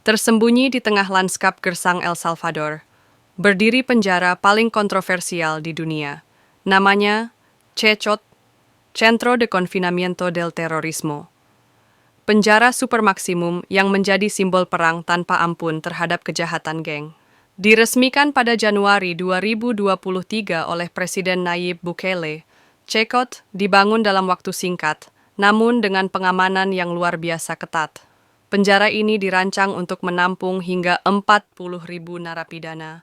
Tersembunyi di tengah lanskap gersang El Salvador, berdiri penjara paling kontroversial di dunia. Namanya CECOT, Centro de Confinamiento del Terrorismo. Penjara super maksimum yang menjadi simbol perang tanpa ampun terhadap kejahatan geng. Diresmikan pada Januari 2023 oleh Presiden Nayib Bukele, CECOT dibangun dalam waktu singkat, namun dengan pengamanan yang luar biasa ketat. Penjara ini dirancang untuk menampung hingga 40.000 narapidana,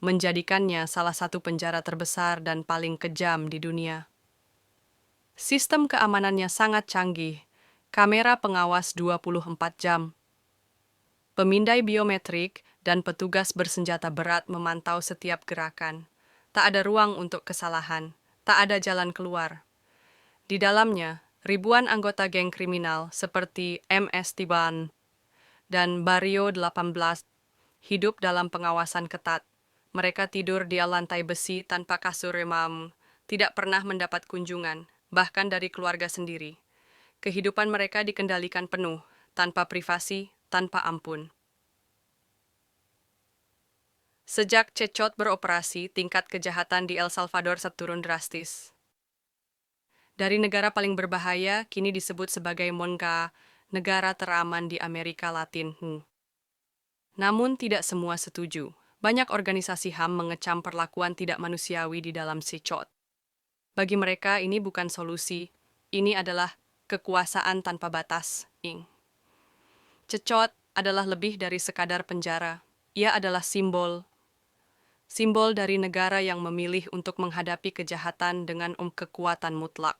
menjadikannya salah satu penjara terbesar dan paling kejam di dunia. Sistem keamanannya sangat canggih, kamera pengawas 24 jam, pemindai biometrik, dan petugas bersenjata berat memantau setiap gerakan. Tak ada ruang untuk kesalahan, tak ada jalan keluar. Di dalamnya, ribuan anggota geng kriminal seperti MS Tiban dan Barrio 18 hidup dalam pengawasan ketat. Mereka tidur di lantai besi tanpa kasur remam, tidak pernah mendapat kunjungan, bahkan dari keluarga sendiri. Kehidupan mereka dikendalikan penuh, tanpa privasi, tanpa ampun. Sejak CECOT beroperasi, tingkat kejahatan di El Salvador turun drastis. Dari negara paling berbahaya, kini disebut sebagai Monga, negara teraman di Amerika Latin. Namun tidak semua setuju. Banyak organisasi HAM mengecam perlakuan tidak manusiawi di dalam CECOT. Bagi mereka ini bukan solusi, ini adalah kekuasaan tanpa batas. CECOT adalah lebih dari sekadar penjara. Ia adalah simbol dari negara yang memilih untuk menghadapi kejahatan dengan kekuatan mutlak,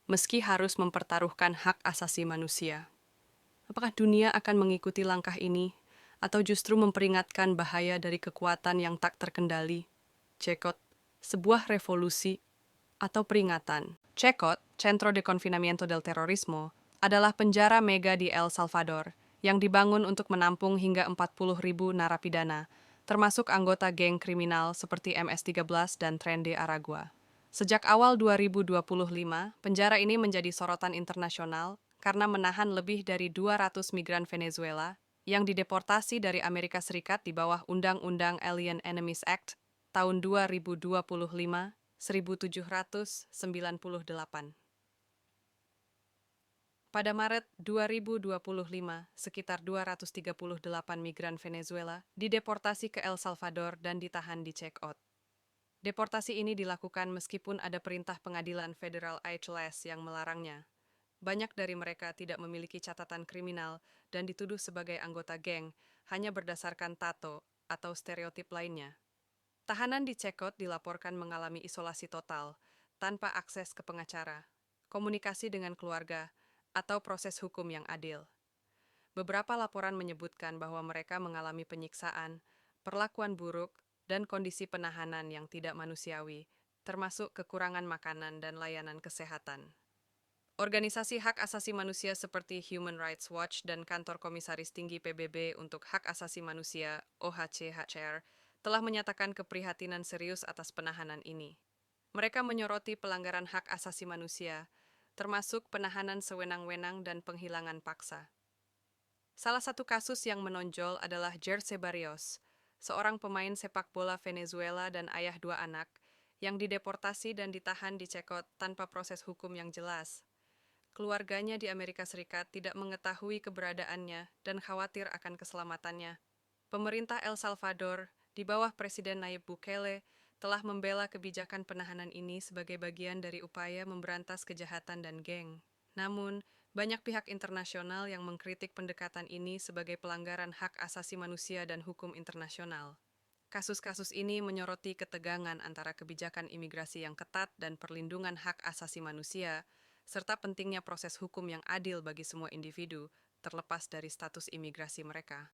meski harus mempertaruhkan hak asasi manusia. Apakah dunia akan mengikuti langkah ini, atau justru memperingatkan bahaya dari kekuatan yang tak terkendali? CECOT, sebuah revolusi atau peringatan. CECOT, Centro de Confinamiento del Terrorismo, adalah penjara mega di El Salvador yang dibangun untuk menampung hingga 40.000 narapidana, termasuk anggota geng kriminal seperti MS-13 dan Tren de Aragua. Sejak awal 2025, penjara ini menjadi sorotan internasional karena menahan lebih dari 200 migran Venezuela yang dideportasi dari Amerika Serikat di bawah Undang-Undang Alien Enemies Act tahun 2025, 1798. Pada Maret 2025, sekitar 238 migran Venezuela dideportasi ke El Salvador dan ditahan di CECOT. Deportasi ini dilakukan meskipun ada perintah pengadilan federal ICLS yang melarangnya. Banyak dari mereka tidak memiliki catatan kriminal dan dituduh sebagai anggota geng hanya berdasarkan tato atau stereotip lainnya. Tahanan di CECOT dilaporkan mengalami isolasi total, tanpa akses ke pengacara, komunikasi dengan keluarga, atau proses hukum yang adil. Beberapa laporan menyebutkan bahwa mereka mengalami penyiksaan, perlakuan buruk, dan kondisi penahanan yang tidak manusiawi, termasuk kekurangan makanan dan layanan kesehatan. Organisasi hak asasi manusia seperti Human Rights Watch dan Kantor Komisaris Tinggi PBB untuk Hak Asasi Manusia (OHCHR) telah menyatakan keprihatinan serius atas penahanan ini. Mereka menyoroti pelanggaran hak asasi manusia, termasuk penahanan sewenang-wenang dan penghilangan paksa. Salah satu kasus yang menonjol adalah Jersey Barrios, seorang pemain sepak bola Venezuela dan ayah 2 anak, yang dideportasi dan ditahan di CECOT tanpa proses hukum yang jelas. Keluarganya di Amerika Serikat tidak mengetahui keberadaannya dan khawatir akan keselamatannya. Pemerintah El Salvador, di bawah Presiden Nayib Bukele, telah membela kebijakan penahanan ini sebagai bagian dari upaya memberantas kejahatan dan geng. Namun, banyak pihak internasional yang mengkritik pendekatan ini sebagai pelanggaran hak asasi manusia dan hukum internasional. Kasus-kasus ini menyoroti ketegangan antara kebijakan imigrasi yang ketat dan perlindungan hak asasi manusia, serta pentingnya proses hukum yang adil bagi semua individu, terlepas dari status imigrasi mereka.